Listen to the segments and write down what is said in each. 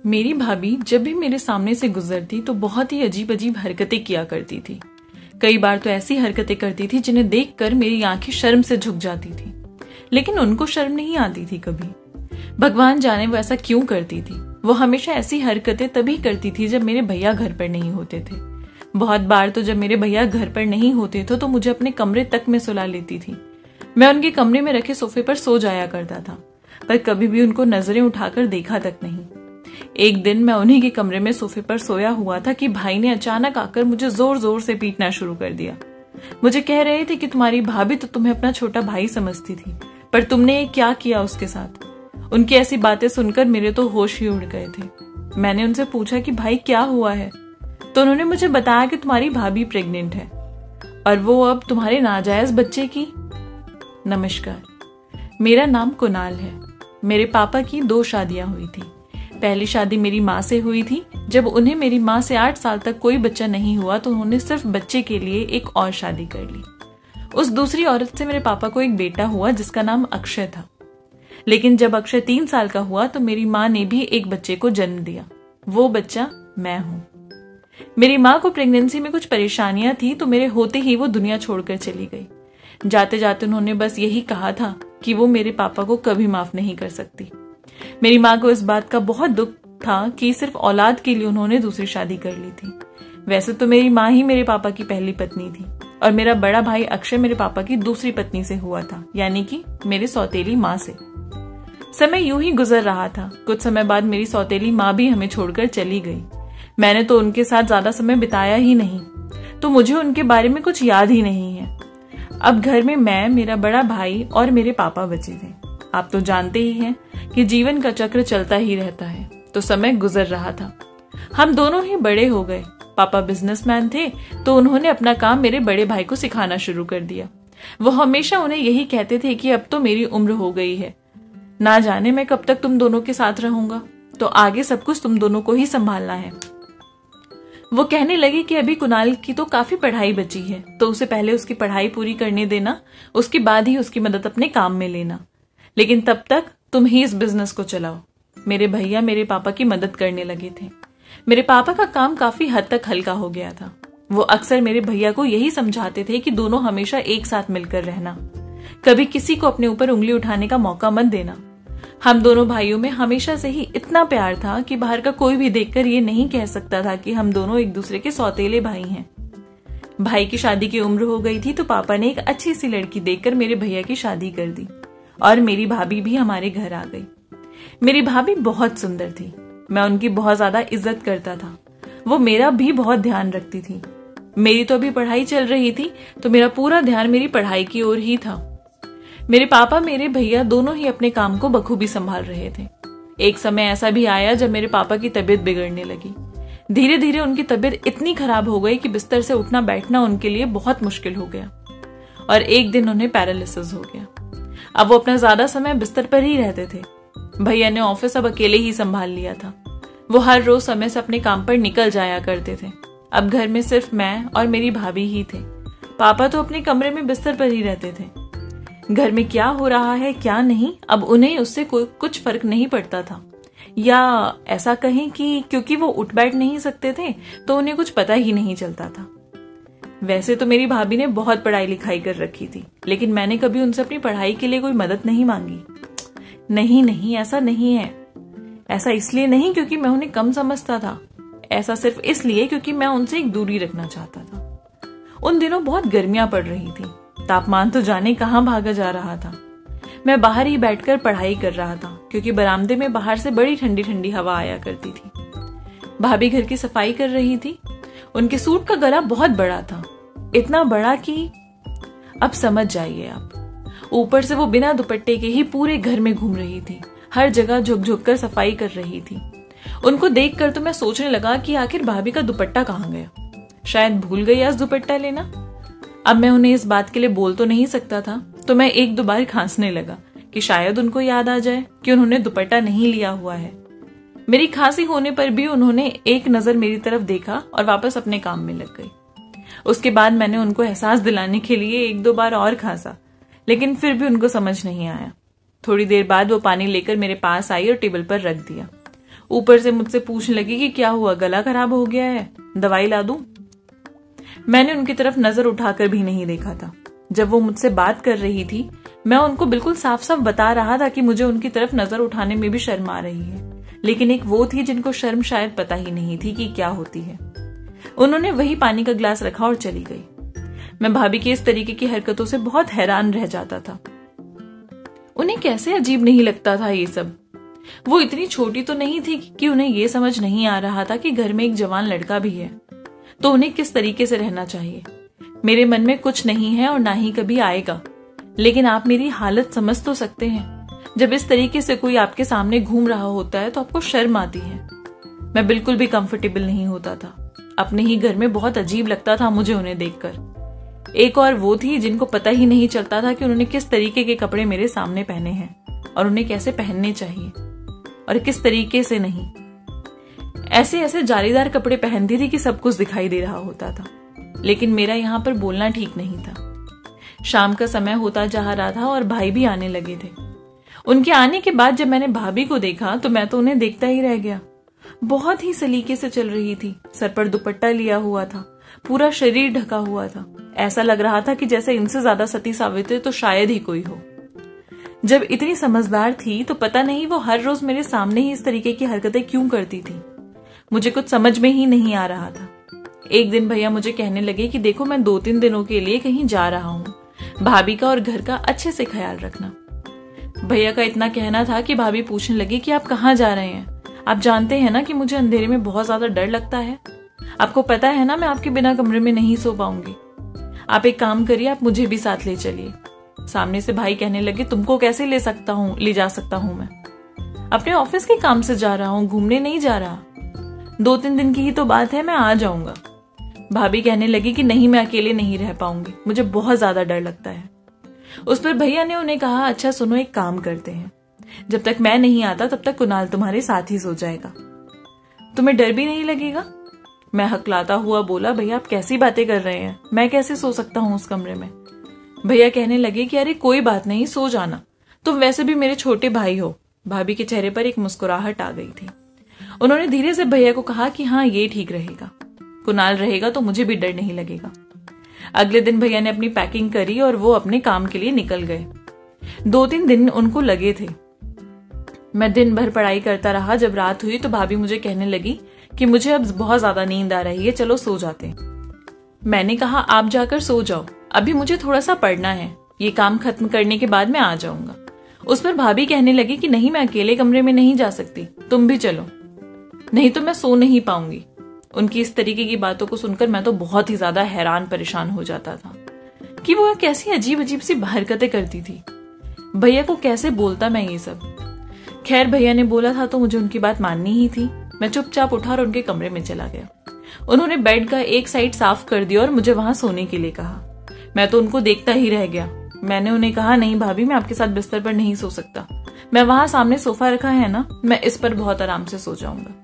मेरी भाभी जब भी मेरे सामने से गुजरती तो बहुत ही अजीब अजीब हरकतें किया करती थी। कई बार तो ऐसी हरकतें करती थी जिन्हें देखकर मेरी आंखें शर्म से झुक जाती थी, लेकिन उनको शर्म नहीं आती थी कभी। भगवान जाने वो ऐसा क्यों करती थी। वो हमेशा ऐसी हरकतें तभी करती थी जब मेरे भैया घर पर नहीं होते थे। बहुत बार तो जब मेरे भैया घर पर नहीं होते थे तो मुझे अपने कमरे तक में सुला लेती थी। मैं उनके कमरे में रखे सोफे पर सो जाया करता था, पर कभी भी उनको नजरें उठाकर देखा तक नहीं। एक दिन मैं उन्हीं के कमरे में सोफे पर सोया हुआ था कि भाई ने अचानक आकर मुझे जोर जोर से पीटना शुरू कर दिया। मुझे कह रहे थे कि तुम्हारी भाभी तो तुम्हें अपना छोटा भाई समझती थी, पर तुमने ये क्या किया उसके साथ। उनकी ऐसी बातें सुनकर मेरे तो होश ही उड़ गए थे। मैंने उनसे पूछा कि भाई क्या हुआ है, तो उन्होंने मुझे बताया कि तुम्हारी भाभी प्रेग्नेंट है और वो अब तुम्हारे नाजायज बच्चे की। नमस्कार, मेरा नाम कुणाल है। मेरे पापा की 2 शादियां हुई थी। पहली शादी मेरी माँ से हुई थी। जब उन्हें मेरी माँ से 8 साल तक कोई बच्चा नहीं हुआ तो उन्होंने सिर्फ बच्चे के लिए एक और शादी कर ली। उस दूसरी औरत से मेरे पापा को एक बेटा हुआ जिसका नाम अक्षय था। लेकिन जब अक्षय 3 साल का हुआ तो मेरी माँ ने भी एक बच्चे को जन्म दिया। वो बच्चा मैं हूं। मेरी माँ को प्रेगनेंसी में कुछ परेशानियां थी तो मेरे होते ही वो दुनिया छोड़कर चली गई। जाते जाते उन्होंने बस यही कहा था कि वो मेरे पापा को कभी माफ नहीं कर सकती। मेरी माँ को इस बात का बहुत दुख था कि सिर्फ औलाद के लिए उन्होंने दूसरी शादी कर ली थी। वैसे तो मेरी माँ ही मेरे पापा की पहली पत्नी थी और मेरा बड़ा भाई अक्षय मेरे पापा की दूसरी पत्नी से हुआ था, यानी कि मेरे सौतेली माँ से। समय यूं ही गुजर रहा था। कुछ समय बाद मेरी सौतेली माँ भी हमें छोड़कर चली गई। मैंने तो उनके साथ ज्यादा समय बिताया ही नहीं, तो मुझे उनके बारे में कुछ याद ही नहीं है। अब घर में मैं, मेरा बड़ा भाई और मेरे पापा बचे थे। आप तो जानते ही हैं कि जीवन का चक्र चलता ही रहता है। तो समय गुजर रहा था। हम दोनों ही बड़े हो गए। पापा बिजनेसमैन थे तो उन्होंने अपना काम मेरे बड़े भाई को सिखाना शुरू कर दिया। वो हमेशा उन्हें यही कहते थे कि अब तो मेरी उम्र हो गई है, ना जाने मैं कब तक तुम दोनों के साथ रहूंगा, तो आगे सब कुछ तुम दोनों को ही संभालना है। वो कहने लगे कि अभी कुणाल की तो काफी पढ़ाई बची है, तो उसे पहले उसकी पढ़ाई पूरी करने देना, उसके बाद ही उसकी मदद अपने काम में लेना, लेकिन तब तक तुम ही इस बिजनेस को चलाओ। मेरे भैया मेरे पापा की मदद करने लगे थे। मेरे पापा का काम काफी हद तक हल्का हो गया था। वो अक्सर मेरे भैया को यही समझाते थे कि दोनों हमेशा एक साथ मिलकर रहना, कभी किसी को अपने ऊपर उंगली उठाने का मौका मत देना। हम दोनों भाइयों में हमेशा से ही इतना प्यार था कि बाहर का कोई भी देखकर ये नहीं कह सकता था कि हम दोनों एक दूसरे के सौतेले भाई हैं। भाई की शादी की उम्र हो गई थी तो पापा ने एक अच्छी सी लड़की देखकर मेरे भैया की शादी कर दी और मेरी भाभी भी हमारे घर आ गई। मेरी भाभी बहुत सुंदर थी। मैं उनकी बहुत ज्यादा इज्जत करता था। वो मेरा भी बहुत ध्यान रखती थी। मेरी तो अभी पढ़ाई चल रही थी तो मेरा पूरा ध्यान मेरी पढ़ाई की ओर ही था। मेरे पापा मेरे भैया दोनों ही अपने काम को बखूबी संभाल रहे थे। एक समय ऐसा भी आया जब मेरे पापा की तबीयत बिगड़ने लगी। धीरे धीरे उनकी तबीयत इतनी खराब हो गई कि बिस्तर से उठना बैठना उनके लिए बहुत मुश्किल हो गया और एक दिन उन्हें पैरालिसिस हो गया। अब वो अपना ज्यादा समय बिस्तर पर ही रहते थे। भैया ने ऑफिस अब अकेले ही संभाल लिया था। वो हर रोज समय से अपने काम पर निकल जाया करते थे। अब घर में सिर्फ मैं और मेरी भाभी ही थे। पापा तो अपने कमरे में बिस्तर पर ही रहते थे। घर में क्या हो रहा है क्या नहीं, अब उन्हें उससे कुछ फर्क नहीं पड़ता था, या ऐसा कहें कि क्योंकि वो उठ बैठ नहीं सकते थे तो उन्हें कुछ पता ही नहीं चलता था। वैसे तो मेरी भाभी ने बहुत पढ़ाई लिखाई कर रखी थी, लेकिन मैंने कभी उनसे अपनी पढ़ाई के लिए कोई मदद नहीं मांगी। नहीं, ऐसा नहीं है। ऐसा इसलिए नहीं क्योंकि मैं उन्हें कम समझता था, ऐसा सिर्फ इसलिए क्योंकि मैं उनसे एक दूरी रखना चाहता था। उन दिनों बहुत गर्मियां पड़ रही थी। तापमान तो जाने कहां भागा जा रहा था। मैं बाहर ही बैठकर पढ़ाई कर रहा था क्योंकि बरामदे में बाहर से बड़ी ठंडी ठंडी हवा आया करती थी। भाभी घर की सफाई कर रही थी। उनके सूट का गला बहुत बड़ा था, इतना बड़ा कि अब समझ जाइए आप। ऊपर से वो बिना दुपट्टे के ही पूरे घर में घूम रही थी, हर जगह झुक झुक कर सफाई कर रही थी। उनको देखकर तो मैं सोचने लगा कि आखिर भाभी का दुपट्टा कहाँ गया। शायद भूल गई आज दुपट्टा लेना। अब मैं उन्हें इस बात के लिए बोल तो नहीं सकता था, तो मैं 1-2 बार खांसने लगा कि शायद उनको याद आ जाए कि उन्होंने दुपट्टा नहीं लिया हुआ है। मेरी खांसी होने पर भी उन्होंने एक नजर मेरी तरफ देखा और वापस अपने काम में लग गई। उसके बाद मैंने उनको एहसास दिलाने के लिए 1-2 बार और खांसा, लेकिन फिर भी उनको समझ नहीं आया। थोड़ी देर बाद वो पानी लेकर मेरे पास आई और टेबल पर रख दिया। ऊपर से मुझसे पूछने लगी कि क्या हुआ, गला खराब हो गया है, दवाई ला दूं? मैंने उनकी तरफ नजर उठाकर भी नहीं देखा था। जब वो मुझसे बात कर रही थी, मैं उनको बिल्कुल साफ साफ बता रहा था कि मुझे उनकी तरफ नजर उठाने में भी शर्म आ रही है, लेकिन एक वो थी जिनको शर्म शायद पता ही नहीं थी कि क्या होती है। उन्होंने वही पानी का ग्लास रखा और चली गई। मैं भाभी की इस तरीके की हरकतों से बहुत हैरान रह जाता था। उन्हें कैसे अजीब नहीं लगता था ये सब। वो इतनी छोटी तो नहीं थी कि उन्हें ये समझ नहीं आ रहा था कि घर में एक जवान लड़का भी है, तो उन्हें किस तरीके से रहना चाहिए। मेरे मन में कुछ नहीं है और ना ही कभी आएगा, लेकिन आप मेरी हालत समझ तो सकते हैं। जब इस तरीके से कोई आपके सामने घूम रहा होता है तो आपको शर्म आती है। मैं बिल्कुल भी कंफर्टेबल नहीं होता था। अपने ही घर में बहुत अजीब लगता था मुझे उन्हें देखकर। एक और वो थी जिनको पता ही नहीं चलता था कि उन्होंने किस तरीके के कपड़े मेरे सामने पहने हैं और उन्हें कैसे पहनने चाहिए और किस तरीके से नहीं। ऐसे ऐसे जालीदार कपड़े पहनती थी कि सब कुछ दिखाई दे रहा होता था, लेकिन मेरा यहाँ पर बोलना ठीक नहीं था। शाम का समय होता जा रहा था और भाई भी आने लगे थे। उनके आने के बाद जब मैंने भाभी को देखा तो मैं तो उन्हें देखता ही रह गया। बहुत ही सलीके से चल रही थी, सर पर दुपट्टा लिया हुआ था, पूरा शरीर ढका हुआ था। ऐसा लग रहा था कि जैसे इनसे ज्यादा सती सावित्री तो शायद ही कोई हो। जब इतनी समझदार थी तो पता नहीं वो हर रोज मेरे सामने ही इस तरीके की हरकतें क्यों करती थी। मुझे कुछ समझ में ही नहीं आ रहा था। एक दिन भैया मुझे कहने लगे कि देखो मैं 2-3 दिनों के लिए कहीं जा रहा हूँ, भाभी का और घर का अच्छे से ख्याल रखना। भैया का इतना कहना था कि भाभी पूछने लगी कि आप कहाँ जा रहे हैं? आप जानते हैं ना कि मुझे अंधेरे में बहुत ज्यादा डर लगता है। आपको पता है ना मैं आपके बिना कमरे में नहीं सो पाऊंगी। आप एक काम करिए, आप मुझे भी साथ ले चलिए। सामने से भाई कहने लगे तुमको कैसे ले जा सकता हूं मैं? अपने ऑफिस के काम से जा रहा हूं, घूमने नहीं जा रहा। 2-3 दिन की ही तो बात है, मैं आ जाऊंगा। भाभी कहने लगी कि नहीं, मैं अकेले नहीं रह पाऊंगी, मुझे बहुत ज्यादा डर लगता है। उस पर भैया ने उन्हें कहा अच्छा सुनो, एक काम करते हैं, जब तक मैं नहीं आता तब तक कुणाल तुम्हारे साथ ही सो जाएगा, तुम्हें डर भी नहीं लगेगा। मैं हकलाता हुआ बोला भैया आप कैसी बातें कर रहे हैं, मैं कैसे सो सकता हूँ उस कमरे में। भैया कहने लगे कि अरे कोई बात नहीं, सो जाना, तुम वैसे भी मेरे छोटे भाई हो। भाभी के चेहरे पर एक मुस्कुराहट आ गई थी। उन्होंने धीरे से भैया को कहा कि हाँ ये ठीक रहेगा, कुणाल रहेगा तो मुझे भी डर नहीं लगेगा। अगले दिन भैया ने अपनी पैकिंग करी और वो अपने काम के लिए निकल गए। 2-3 दिन उनको लगे थे। मैं दिन भर पढ़ाई करता रहा। जब रात हुई तो भाभी मुझे कहने लगी कि मुझे अब बहुत ज्यादा नींद आ रही है, चलो सो जाते हैं। मैंने कहा आप जाकर सो जाओ, अभी मुझे थोड़ा सा पढ़ना है, ये काम खत्म करने के बाद मैं आ जाऊंगा। उस पर भाभी कहने लगी कि नहीं, मैं अकेले कमरे में नहीं जा सकती, तुम भी चलो, नहीं तो मैं सो नहीं पाऊंगी। उनकी इस तरीके की बातों को सुनकर मैं तो बहुत ही ज्यादा हैरान परेशान हो जाता था कि वो कैसी अजीब अजीब सी हरकतें करती थी। भैया को कैसे बोलता मैं ये सब। खैर भैया ने बोला था तो मुझे उनकी बात माननी ही थी। मैं चुपचाप उठा और उनके कमरे में चला गया। उन्होंने बेड का एक साइड साफ कर दिया और मुझे वहां सोने के लिए कहा। मैं तो उनको देखता ही रह गया। मैंने उन्हें कहा नहीं भाभी, मैं आपके साथ बिस्तर पर नहीं सो सकता, मैं वहां सामने सोफा रखा है ना, मैं इस पर बहुत आराम से सो जाऊंगा।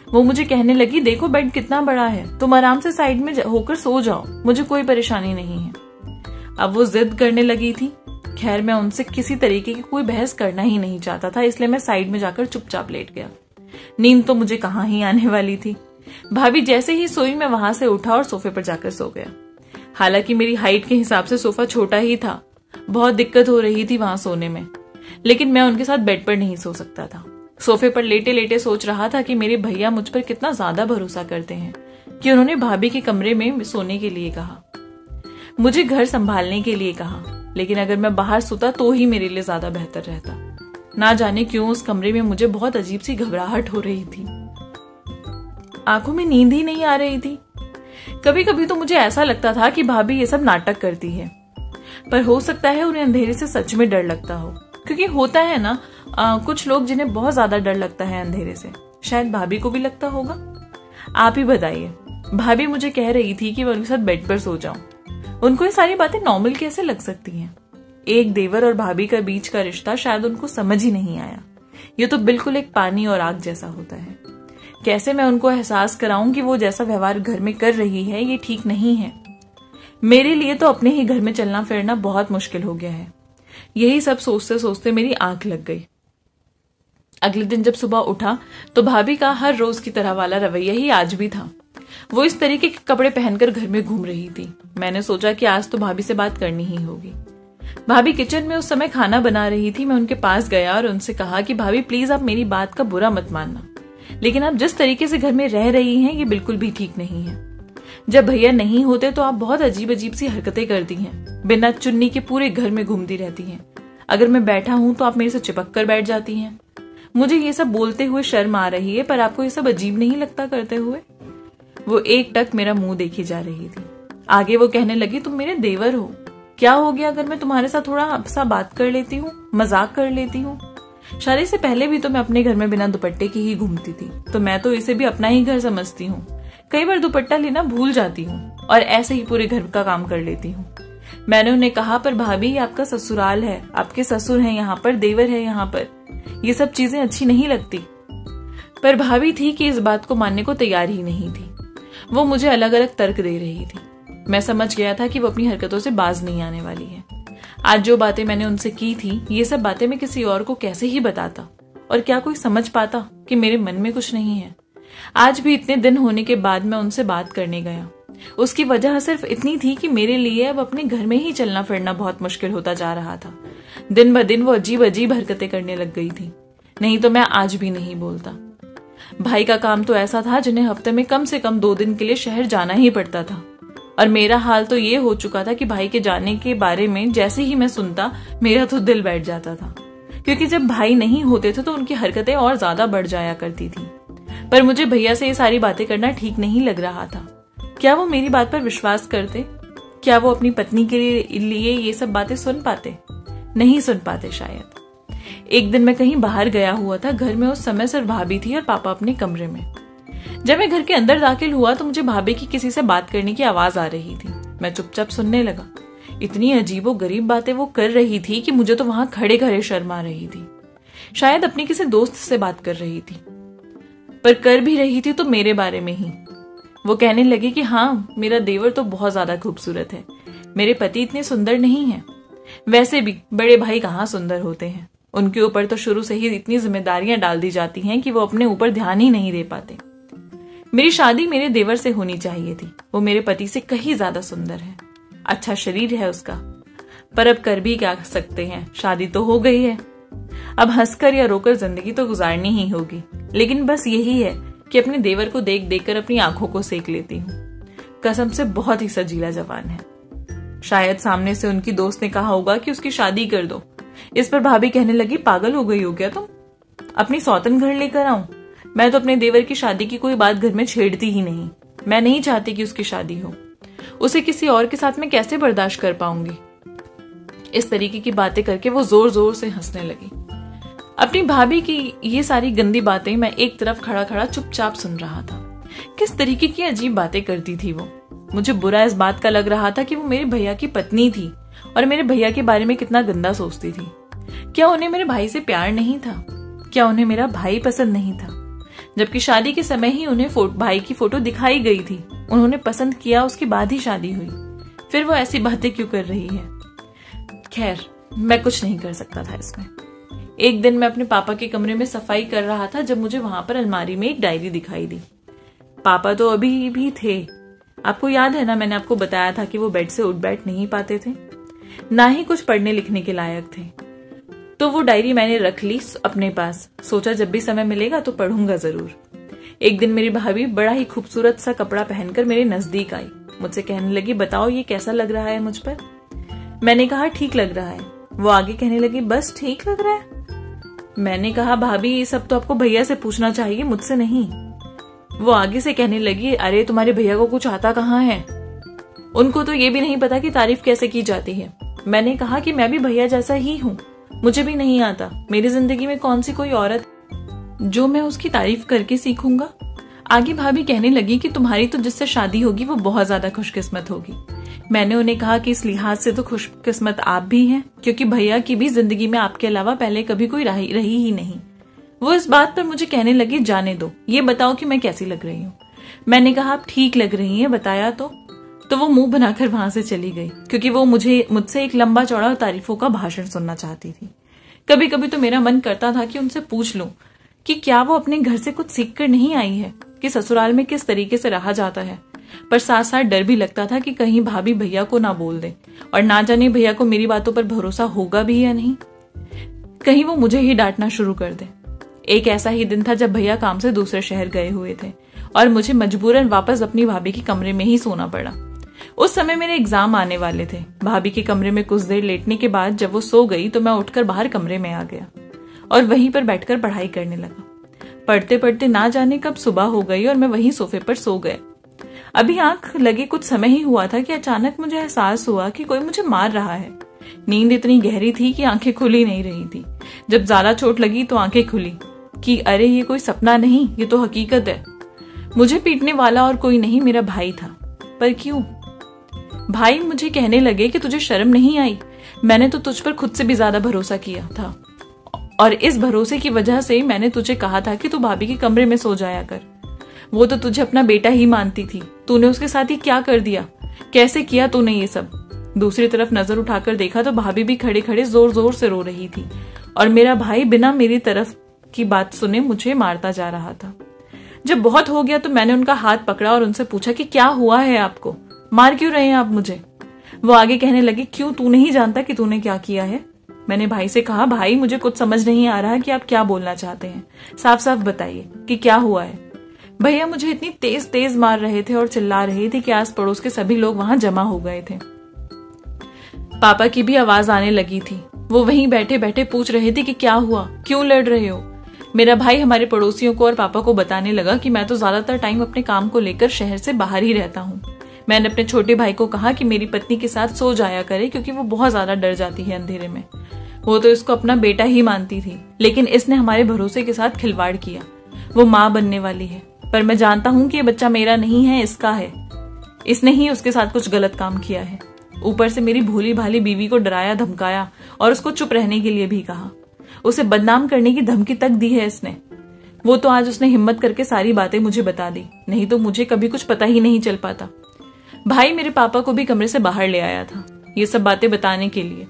वो मुझे कहने लगी देखो बेड कितना बड़ा है, तुम आराम से साइड में होकर सो जाओ, मुझे कोई परेशानी नहीं है। अब वो जिद करने लगी थी। खैर मैं उनसे किसी तरीके की कोई बहस करना ही नहीं चाहता था, इसलिए मैं साइड में जाकर चुपचाप लेट गया। नींद तो मुझे कहाँ ही आने वाली थी। भाभी जैसे ही सोई मैं वहां से उठा और सोफे पर जाकर सो गया। हालांकि मेरी हाइट के हिसाब से सोफा छोटा ही था, बहुत दिक्कत हो रही थी वहां सोने में, लेकिन मैं उनके साथ बेड पर नहीं सो सकता था। सोफे पर लेटे लेटे सोच रहा था कि मेरे भैया मुझ पर कितना ज्यादा भरोसा करते हैं कि उन्होंने भाभी के कमरे में सोने के लिए कहा, मुझे घर संभालने के लिए कहा, लेकिन अगर मैं बाहर सोता तो ही मेरे लिए ज्यादा बेहतर रहता। ना जाने क्यों उस कमरे में मुझे बहुत अजीब सी घबराहट हो रही थी, आंखों में नींद ही नहीं आ रही थी। कभी कभी तो मुझे ऐसा लगता था कि भाभी ये सब नाटक करती है, पर हो सकता है उन्हें अंधेरे से सच में डर लगता हो, क्योंकि होता है ना कुछ लोग जिन्हें बहुत ज्यादा डर लगता है अंधेरे से। शायद भाभी को भी लगता होगा। आप ही बताइए। भाभी मुझे कह रही थी कि मैं उनके साथ बेड पर सो जाऊं। उनको ये सारी बातें नॉर्मल कैसे लग सकती हैं? एक देवर और भाभी का बीच का रिश्ता शायद उनको समझ ही नहीं आया। ये तो बिल्कुल एक पानी और आग जैसा होता है। कैसे मैं उनको एहसास कराऊं कि वो जैसा व्यवहार घर में कर रही है ये ठीक नहीं है। मेरे लिए तो अपने ही घर में चलना फिरना बहुत मुश्किल हो गया है। यही सब सोचते सोचते मेरी आंख लग गई। अगले दिन जब सुबह उठा तो भाभी का हर रोज की तरह वाला रवैया ही आज भी था। वो इस तरीके के कपड़े पहनकर घर में घूम रही थी। मैंने सोचा कि आज तो भाभी से बात करनी ही होगी। भाभी किचन में उस समय खाना बना रही थी। मैं उनके पास गया और उनसे कहा कि भाभी प्लीज आप मेरी बात का बुरा मत मानना, लेकिन आप जिस तरीके से घर में रह रही हैं ये बिल्कुल भी ठीक नहीं है। जब भैया नहीं होते तो आप बहुत अजीब अजीब सी हरकतें करती हैं, बिना चुन्नी के पूरे घर में घूमती रहती हैं। अगर मैं बैठा हूं तो आप मेरे से चिपक कर बैठ जाती हैं। मुझे ये सब बोलते हुए शर्म आ रही है, पर आपको ये सब अजीब नहीं लगता करते हुए? वो एक टक मेरा मुंह देखी जा रही थी। आगे वो कहने लगी, तुम मेरे देवर हो, क्या हो गया अगर मैं तुम्हारे साथ थोड़ा सा बात कर लेती हूँ, मजाक कर लेती हूँ? शादी से पहले भी तो मैं अपने घर में बिना दुपट्टे के ही घूमती थी, तो मैं तो इसे भी अपना ही घर समझती हूँ। कई बार दुपट्टा लेना भूल जाती हूँ और ऐसे ही पूरे घर का काम कर लेती हूँ। मैंने उन्हें कहा, पर भाभी ये आपका ससुराल है, आपके ससुर हैं यहाँ पर, देवर है यहाँ पर, ये सब चीजें अच्छी नहीं लगती। पर भाभी थी कि इस बात को मानने को तैयार ही नहीं थी। वो मुझे अलग अलग तर्क दे रही थी। मैं समझ गया था कि वो अपनी हरकतों से बाज नहीं आने वाली है। आज जो बातें मैंने उनसे की थी, ये सब बातें मैं किसी और को कैसे ही बताता, और क्या कोई समझ पाता कि मेरे मन में कुछ नहीं है। आज भी इतने दिन होने के बाद मैं उनसे बात करने गया। उसकी वजह सिर्फ इतनी थी कि मेरे लिए अब अपने घर में ही चलना फिरना बहुत मुश्किल होता जा रहा था। दिन ब दिन वो अजीब अजीब हरकतें करने लग गई थी। नहीं तो मैं आज भी नहीं बोलता। भाई का काम तो ऐसा था जिन्हें हफ्ते में कम से कम 2 दिन के लिए शहर जाना ही पड़ता था, और मेरा हाल तो ये हो चुका था कि भाई के जाने के बारे में जैसे ही मैं सुनता मेरा तो दिल बैठ जाता था, क्योंकि जब भाई नहीं होते थे तो उनकी हरकतें और ज्यादा बढ़ जाया करती थी। पर मुझे भैया से ये सारी बातें करना ठीक नहीं लग रहा था। क्या वो मेरी बात पर विश्वास करते? क्या वो अपनी पत्नी के लिए ये सब बातें सुन पाते? नहीं सुन पाते शायद। एक दिन मैं कहीं बाहर गया हुआ था। घर में उस समय सिर्फ भाभी थी और पापा अपने कमरे में। जब मैं घर के अंदर दाखिल हुआ तो मुझे भाभी की किसी से बात करने की आवाज आ रही थी। मैं चुपचाप सुनने लगा। इतनी अजीबो गरीब बातें वो कर रही थी कि मुझे तो वहां खड़े खड़े शर्म आ रही थी। शायद अपनी किसी दोस्त से बात कर रही थी, पर कर भी रही थी तो मेरे बारे में ही। वो कहने लगी कि हाँ, मेरा देवर तो बहुत ज्यादा खूबसूरत है, मेरे पति इतने सुंदर नहीं हैं। वैसे भी बड़े भाई कहाँ सुंदर होते हैं, उनके ऊपर तो शुरू से ही इतनी जिम्मेदारियां डाल दी जाती हैं कि वो अपने ऊपर ध्यान ही नहीं दे पाते। मेरी शादी मेरे देवर से होनी चाहिए थी। वो मेरे पति से कहीं ज्यादा सुंदर है, अच्छा शरीर है उसका, पर अब कर भी क्या सकते हैं, शादी तो हो गई है। अब हंसकर या रोकर जिंदगी तो गुजारनी ही होगी। लेकिन बस यही है कि अपने देवर को देख देखकर अपनी आंखों को सेक लेती हूँ। कसम से बहुत ही सजीला जवान है। शायद सामने से उनकी दोस्त ने कहा होगा कि उसकी शादी कर दो। इस पर भाभी कहने लगी, पागल हो गई हो क्या तुम? अपनी सौतन घर लेकर आऊं? मैं तो अपने देवर की शादी की कोई बात घर में छेड़ती ही नहीं। मैं नहीं चाहती कि उसकी शादी हो। उसे किसी और के साथ मैं कैसे बर्दाश्त कर पाऊंगी? इस तरीके की बातें करके वो जोर जोर से हंसने लगी। अपनी भाभी की ये सारी गंदी बातें मैं एक तरफ खड़ा खड़ा चुपचाप सुन रहा था। किस तरीके की अजीब बातें करती थी वो। मुझे बुरा इस बात का लग रहा था कि वो मेरे भैया की पत्नी थी और मेरे भैया के बारे में कितना गंदा सोचती थी। क्या उन्हें मेरे भाई से प्यार नहीं था? क्या उन्हें मेरा भाई पसंद नहीं था? जबकि शादी के समय ही उन्हें भाई की फोटो दिखाई गई थी। उन्होंने पसंद किया, उसके बाद ही शादी हुई। फिर वो ऐसी बातें क्यों कर रही है? खैर, मैं कुछ नहीं कर सकता था इसमें। एक दिन मैं अपने पापा के कमरे में सफाई कर रहा था जब मुझे वहां पर अलमारी में एक डायरी दिखाई दी। पापा तो अभी भी थे। आपको याद है ना, मैंने आपको बताया था कि वो बेड से उठ बैठ नहीं पाते थे, ना ही कुछ पढ़ने लिखने के लायक थे। तो वो डायरी मैंने रख ली अपने पास। सोचा जब भी समय मिलेगा तो पढ़ूंगा जरूर। एक दिन मेरी भाभी बड़ा ही खूबसूरत सा कपड़ा पहनकर मेरे नजदीक आई। मुझसे कहने लगी, बताओ ये कैसा लग रहा है मुझ पर? मैंने कहा, ठीक लग रहा है। वो आगे कहने लगी, बस ठीक लग रहा है? मैंने कहा, भाभी ये सब तो आपको भैया से पूछना चाहिए, मुझसे नहीं। वो आगे से कहने लगी, अरे तुम्हारे भैया को कुछ आता कहाँ है, उनको तो ये भी नहीं पता कि तारीफ कैसे की जाती है। मैंने कहा कि मैं भी भैया जैसा ही हूँ, मुझे भी नहीं आता। मेरी जिंदगी में कौन सी कोई औरत जो मैं उसकी तारीफ करके सीखूंगा। आगे भाभी कहने लगी कि तुम्हारी तो जिससे शादी होगी वो बहुत ज्यादा खुशकिस्मत होगी। मैंने उन्हें कहा कि इस लिहाज से तो खुशकिस्मत आप भी हैं, क्योंकि भैया की भी जिंदगी में आपके अलावा पहले कभी कोई रही ही नहीं। वो इस बात पर मुझे कहने लगी, जाने दो, ये बताओ कि मैं कैसी लग रही हूँ। मैंने कहा, आप ठीक लग रही हैं, बताया तो वो मुंह बनाकर वहां से चली गई, क्योंकि वो मुझसे एक लंबा चौड़ा तारीफों का भाषण सुनना चाहती थी। कभी कभी तो मेरा मन करता था कि उनसे पूछ लूं कि क्या वो अपने घर से कुछ सीख कर नहीं आई है कि ससुराल में किस तरीके से रहा जाता है। पर साथ साथ डर भी लगता था कि कहीं भाभी भैया को ना बोल दे और ना जाने भैया को मेरी बातों पर भरोसा होगा भी या नहीं, कहीं वो मुझे ही डांटना शुरू कर दे। एक ऐसा ही दिन था जब भैया काम से दूसरे शहर गए हुए थे और मुझे मजबूरन वापस अपनी भाभी के कमरे में ही सोना पड़ा। उस समय मेरे एग्जाम आने वाले थे। भाभी के कमरे में कुछ देर लेटने के बाद जब वो सो गई तो मैं उठकर बाहर कमरे में आ गया और वहीं पर बैठकर पढ़ाई करने लगा। पढ़ते पढ़ते ना जाने कब सुबह हो गई और मैं वहीं सोफे पर सो गया। अभी आंख लगे कुछ समय ही हुआ था कि अचानक मुझे एहसास हुआ कि कोई मुझे मार रहा है। नींद इतनी गहरी थी कि आंखें खुली नहीं रही थी। जब ज्यादा चोट लगी तो आंखें खुली कि अरे ये कोई सपना नहीं, ये तो हकीकत है। मुझे पीटने वाला और कोई नहीं, मेरा भाई था। पर क्यों? भाई मुझे कहने लगे कि तुझे शर्म नहीं आई, मैंने तो तुझ पर खुद से भी ज्यादा भरोसा किया था और इस भरोसे की वजह से मैंने तुझे कहा था कि तू भाभी के कमरे में सो जाया कर। वो तो तुझे अपना बेटा ही मानती थी, तूने उसके साथ ही क्या कर दिया? कैसे किया तूने ये सब? दूसरी तरफ नजर उठाकर देखा तो भाभी भी खड़े खड़े जोर जोर से रो रही थी और मेरा भाई बिना मेरी तरफ की बात सुने मुझे मारता जा रहा था। जब बहुत हो गया तो मैंने उनका हाथ पकड़ा और उनसे पूछा कि क्या हुआ है आपको, मार क्यों रहे हैं आप मुझे? वो आगे कहने लगे, क्यों तू नहीं जानता कि तूने क्या किया है? मैंने भाई से कहा, भाई मुझे कुछ समझ नहीं आ रहा कि आप क्या बोलना चाहते हैं, साफ साफ बताइए कि क्या हुआ है। भैया मुझे इतनी तेज तेज मार रहे थे और चिल्ला रहे थे कि आस पड़ोस के सभी लोग वहां जमा हो गए थे। पापा की भी आवाज आने लगी थी। वो वहीं बैठे बैठे पूछ रहे थे कि क्या हुआ, क्यों लड़ रहे हो? मेरा भाई हमारे पड़ोसियों को और पापा को बताने लगा कि मैं तो ज्यादातर टाइम अपने काम को लेकर शहर से बाहर ही रहता हूँ। मैंने अपने छोटे भाई को कहा कि मेरी पत्नी के साथ सो जाया करे क्योंकि वो बहुत ज्यादा डर जाती है अंधेरे में। वो तो इसको अपना बेटा ही मानती थी, लेकिन इसने हमारे भरोसे के साथ खिलवाड़ किया। वो माँ बनने वाली है, पर मैं जानता हूँ कि ये बच्चा मेरा नहीं है, इसका है। इसने ही उसके साथ कुछ गलत काम किया है। ऊपर से मेरी भोली भाली बीवी को डराया धमकाया और उसको चुप रहने के लिए भी कहा। उसे बदनाम करने की धमकी तक दी है इसने। वो तो आज उसने हिम्मत करके सारी बातें मुझे बता दी, नहीं तो मुझे कभी कुछ पता ही नहीं चल पाता। भाई मेरे पापा को भी कमरे से बाहर ले आया था ये सब बातें बताने के लिए।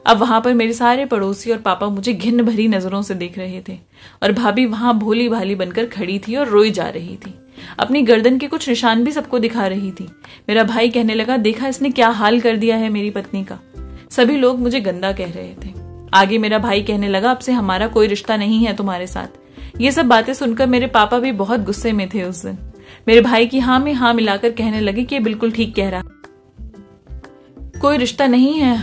अब वहां पर मेरे सारे पड़ोसी और पापा मुझे घिन भरी नजरों से देख रहे थे और भाभी वहां भोली भाली बनकर खड़ी थी और रोई जा रही थी। अपनी गर्दन के कुछ निशान भी सबको दिखा रही थी। मेरा भाई कहने लगा, देखा इसने क्या हाल कर दिया है मेरी पत्नी का। सभी लोग मुझे गंदा कह रहे थे। आगे मेरा भाई कहने लगा, अब से हमारा कोई रिश्ता नहीं है तुम्हारे साथ। ये सब बातें सुनकर मेरे पापा भी बहुत गुस्से में थे उस दिन। मेरे भाई की हाँ में हाँ मिलाकर कहने लगे कि ये बिल्कुल ठीक कह रहा, कोई रिश्ता नहीं है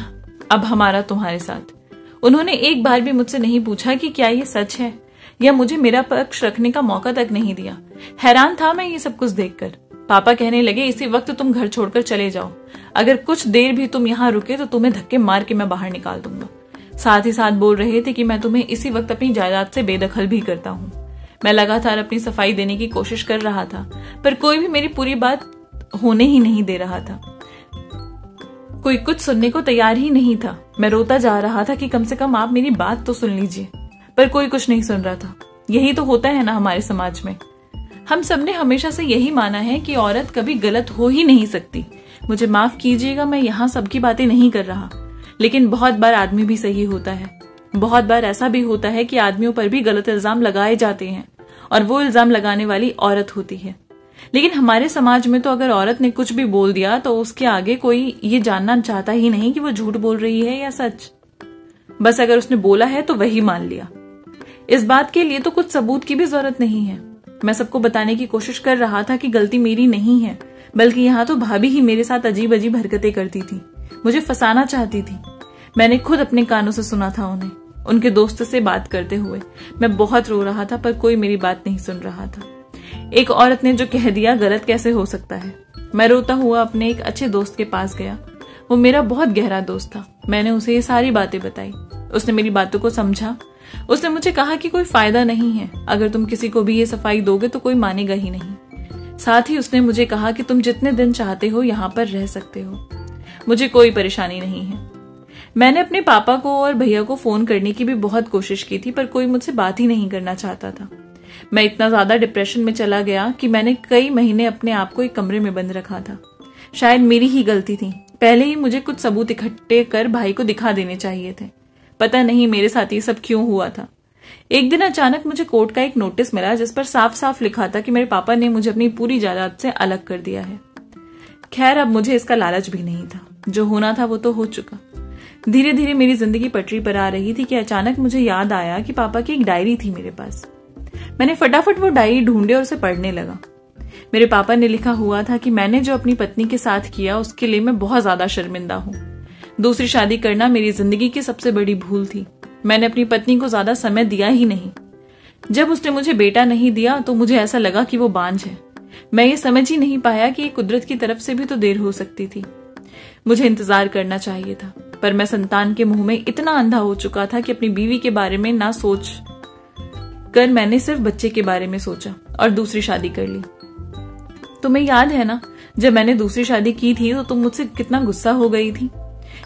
अब हमारा तुम्हारे साथ। उन्होंने एक बार भी मुझसे नहीं पूछा कि क्या ये सच है, या मुझे मेरा पक्ष रखने का मौका तक नहीं दिया। हैरान था मैं ये सब कुछ देखकर। पापा कहने लगे, इसी वक्त तुम घर छोड़कर चले जाओ। अगर कुछ देर भी तुम यहाँ रुके तो तुम्हें धक्के मार के मैं बाहर निकाल दूंगा। साथ ही साथ बोल रहे थे कि मैं तुम्हें इसी वक्त अपनी जायदाद से बेदखल भी करता हूँ। मैं लगातार अपनी सफाई देने की कोशिश कर रहा था, पर कोई भी मेरी पूरी बात होने ही नहीं दे रहा था। कोई कुछ सुनने को तैयार ही नहीं था। मैं रोता जा रहा था कि कम से कम आप मेरी बात तो सुन लीजिए, पर कोई कुछ नहीं सुन रहा था। यही तो होता है ना हमारे समाज में। हम सबने हमेशा से यही माना है कि औरत कभी गलत हो ही नहीं सकती। मुझे माफ कीजिएगा, मैं यहाँ सबकी बातें नहीं कर रहा, लेकिन बहुत बार आदमी भी सही होता है। बहुत बार ऐसा भी होता है कि आदमियों पर भी गलत इल्जाम लगाए जाते हैं और वो इल्जाम लगाने वाली औरत होती है। लेकिन हमारे समाज में तो अगर औरत ने कुछ भी बोल दिया तो उसके आगे कोई ये जानना चाहता ही नहीं कि वो झूठ बोल रही है या सच। बस अगर उसने बोला है तो वही मान लिया। इस बात के लिए तो कुछ सबूत की भी जरूरत नहीं है। मैं सबको बताने की कोशिश कर रहा था कि गलती मेरी नहीं है, बल्कि यहाँ तो भाभी ही मेरे साथ अजीब अजीब हरकतें करती थी, मुझे फंसाना चाहती थी। मैंने खुद अपने कानों से सुना था उन्हें, उनके दोस्त से बात करते हुए। मैं बहुत रो रहा था, पर कोई मेरी बात नहीं सुन रहा था। एक औरत ने जो कह दिया गलत कैसे हो सकता है। मैं रोता हुआ अपने एक अच्छे दोस्त के पास गया। वो मेरा बहुत गहरा दोस्त था। मैंने उसे ये सारी बातें बताई। उसने मेरी बातों को समझा। उसने मुझे कहा कि कोई फायदा नहीं है, अगर तुम किसी को भी ये सफाई दोगे तो कोई मानेगा ही नहीं। साथ ही उसने मुझे कहा कि तुम जितने दिन चाहते हो यहाँ पर रह सकते हो, मुझे कोई परेशानी नहीं है। मैंने अपने पापा को और भैया को फोन करने की भी बहुत कोशिश की थी, पर कोई मुझसे बात ही नहीं करना चाहता था। मैं इतना ज्यादा डिप्रेशन में चला गया कि मैंने कई महीने अपने आप को एक कमरे में बंद रखा था। शायद मेरी ही गलती थी। पहले ही मुझे कुछ सबूत इकट्ठे कर भाई को दिखा देने चाहिए थे। पता नहीं मेरे साथ ये सब क्यों हुआ था। एक दिन अचानक मुझे कोर्ट का एक नोटिस मिला जिस पर साफ साफ लिखा था कि मेरे पापा ने मुझे अपनी पूरी जायदाद से अलग कर दिया है। खैर, अब मुझे इसका लालच भी नहीं था। जो होना था वो तो हो चुका। धीरे धीरे मेरी जिंदगी पटरी पर आ रही थी कि अचानक मुझे याद आया कि पापा की एक डायरी थी मेरे पास। मैंने फटाफट वो डायरी ढूंढी और उसे पढ़ने लगा। मेरे पापा ने लिखा हुआ था कि मैंने जो अपनी पत्नी के साथ किया उसके लिए मैं बहुत ज्यादा शर्मिंदा हूं। दूसरी शादी करना मेरी जिंदगी की सबसे बड़ी भूल थी। मैंने अपनी पत्नी को ज्यादा समय दिया ही नहीं। जब उसने मुझे बेटा नहीं दिया तो मुझे ऐसा लगा कि वो बांझ है। मैं ये समझ ही नहीं पाया कि कुदरत की तरफ से भी तो देर हो सकती थी। मुझे इंतजार करना चाहिए था, पर मैं संतान के मुंह में इतना अंधा हो चुका था कि अपनी बीवी के बारे में ना सोच कर मैंने सिर्फ बच्चे के बारे में सोचा और दूसरी शादी कर ली। तुम्हें याद है ना, जब मैंने दूसरी शादी की थी तो तुम मुझसे कितना गुस्सा हो गई थी।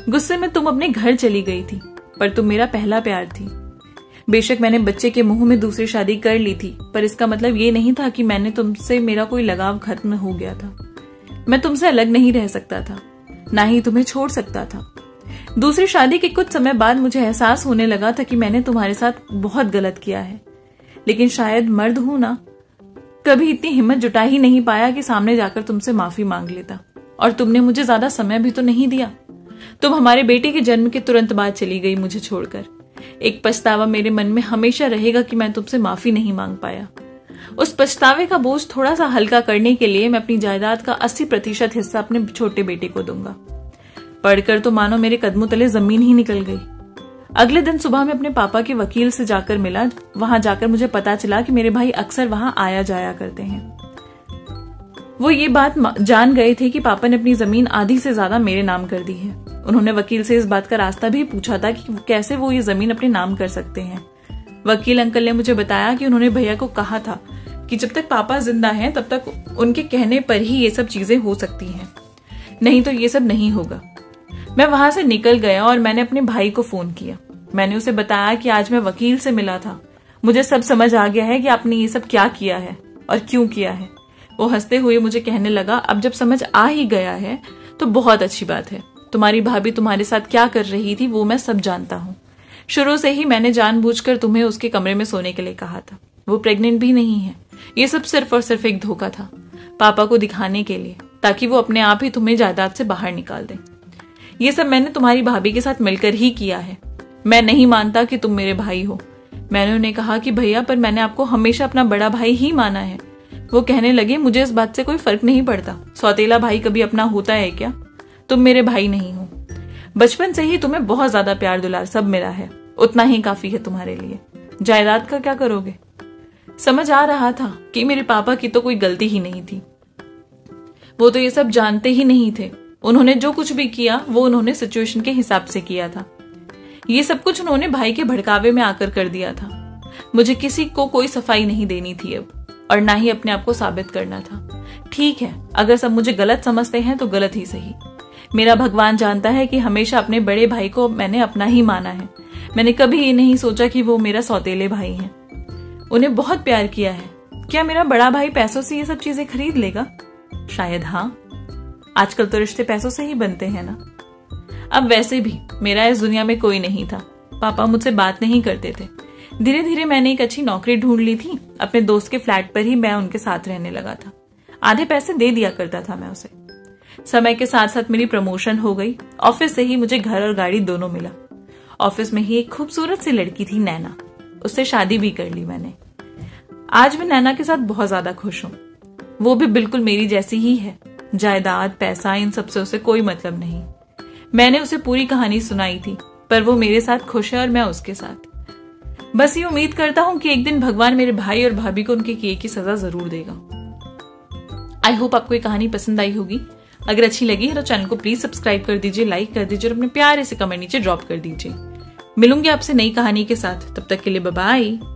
गुस्से में तुम अपने घर चली गई थी, पर तुम मेरा पहला प्यार थी। बेशक मैंने बच्चे के मुंह में दूसरी शादी कर ली थी, पर इसका मतलब ये नहीं था कि मैंने तुमसे मेरा कोई लगाव खत्म हो गया था। मैं तुमसे अलग नहीं रह सकता था, ना ही तुम्हें छोड़ सकता था। दूसरी शादी के कुछ समय बाद मुझे एहसास होने लगा था कि मैंने तुम्हारे साथ बहुत गलत किया है, लेकिन शायद मर्द हूं ना, कभी इतनी हिम्मत जुटा ही नहीं पाया कि सामने जाकर तुमसे माफी मांग लेता। और तुमने मुझे ज्यादा समय भी तो नहीं दिया। तुम हमारे बेटे के जन्म के तुरंत बाद चली गई मुझे छोड़कर। एक पछतावा मेरे मन में हमेशा रहेगा कि मैं तुमसे माफी नहीं मांग पाया। उस पछतावे का बोझ थोड़ा सा हल्का करने के लिए मैं अपनी जायदाद का 80% हिस्सा अपने छोटे बेटे को दूंगा। पढ़कर तो मानो मेरे कदमों तले जमीन ही निकल गई। अगले दिन सुबह में अपने पापा के वकील से जाकर मिला। वहां जाकर मुझे पता चला कि मेरे भाई अक्सर वहां आया जाया करते हैं। वो ये बात जान गए थे कि पापा ने अपनी जमीन आधी से ज्यादा मेरे नाम कर दी है। उन्होंने वकील से इस बात का रास्ता भी पूछा था कि कैसे वो ये जमीन अपने नाम कर सकते हैं। वकील अंकल ने मुझे बताया कि उन्होंने भैया को कहा था कि जब तक पापा जिंदा हैं तब तक उनके कहने पर ही ये सब चीजें हो सकती हैं, नहीं तो ये सब नहीं होगा। मैं वहां से निकल गया और मैंने अपने भाई को फोन किया। मैंने उसे बताया कि आज मैं वकील से मिला था। मुझे सब समझ आ गया है कि आपने ये सब क्या किया है और क्यों किया है। वो हंसते हुए मुझे कहने लगा, अब जब समझ आ ही गया है तो बहुत अच्छी बात है। तुम्हारी भाभी तुम्हारे साथ क्या कर रही थी वो मैं सब जानता हूँ। शुरू से ही मैंने जानबूझकर तुम्हें उसके कमरे में सोने के लिए कहा था। वो प्रेग्नेंट भी नहीं है। ये सब सिर्फ और सिर्फ एक धोखा था, पापा को दिखाने के लिए, ताकि वो अपने आप ही तुम्हें जायदाद से बाहर निकाल दे। ये सब मैंने तुम्हारी भाभी के साथ मिलकर ही किया है। मैं नहीं मानता कि तुम मेरे भाई हो। मैंने उन्हें कहा कि भैया, पर मैंने आपको हमेशा अपना बड़ा भाई ही माना है। वो कहने लगे, मुझे इस बात से कोई फर्क नहीं पड़ता। सौतेला भाई कभी अपना होता है क्या? तुम मेरे भाई नहीं हो। बचपन से ही तुम्हें बहुत ज्यादा प्यार दुलार सब मिला है, उतना ही काफी है तुम्हारे लिए। जायदाद का क्या करोगे? समझ आ रहा था कि मेरे पापा की तो कोई गलती ही नहीं थी। वो तो ये सब जानते ही नहीं थे। उन्होंने जो कुछ भी किया वो उन्होंने सिचुएशन के हिसाब से किया था। ये सब कुछ उन्होंने भाई के भड़कावे में आकर कर दिया था। मुझे किसी को कोई सफाई नहीं देनी थी अब, और ना ही अपने आप को साबित करना था। ठीक है, अगर सब मुझे गलत समझते हैं तो गलत ही सही। मेरा भगवान जानता है कि हमेशा अपने बड़े भाई को मैंने अपना ही माना है। मैंने कभी ये नहीं सोचा कि वो मेरा सौतेले भाई हैं। उन्हें बहुत प्यार किया है। क्या मेरा बड़ा भाई पैसों से ये सब चीजें खरीद लेगा? शायद हाँ। आजकल तो रिश्ते पैसों से ही बनते हैं ना। अब वैसे भी मेरा इस दुनिया में कोई नहीं था। पापा मुझसे बात नहीं करते थे। धीरे धीरे मैंने एक अच्छी नौकरी ढूंढ ली थी। अपने दोस्त के फ्लैट पर ही मैं उनके साथ रहने लगा था। आधे पैसे दे दिया करता था मैं उसे। समय के साथ साथ मेरी प्रमोशन हो गई। ऑफिस से ही मुझे घर और गाड़ी दोनों मिला। ऑफिस में ही एक खूबसूरत सी लड़की थी, नैना। उससे शादी भी कर ली मैंने। आज मैं नैना के साथ बहुत ज्यादा खुश हूँ। वो भी बिल्कुल मेरी जैसी ही है। जायदाद, पैसा, इन सबसे उसे कोई मतलब नहीं। मैंने उसे पूरी कहानी सुनाई थी, पर वो मेरे साथ खुश है और मैं उसके साथ। बस ये उम्मीद करता हूं कि एक दिन भगवान मेरे भाई और भाभी को उनके किए की सजा जरूर देगा। आई होप आपको ये कहानी पसंद आई होगी। अगर अच्छी लगी है तो चैनल को प्लीज सब्सक्राइब कर दीजिए, लाइक कर दीजिए और अपने प्यारे से कमेंट नीचे ड्रॉप कर दीजिए। मिलूंगी आपसे नई कहानी के साथ। तब तक के लिए बाय बाय।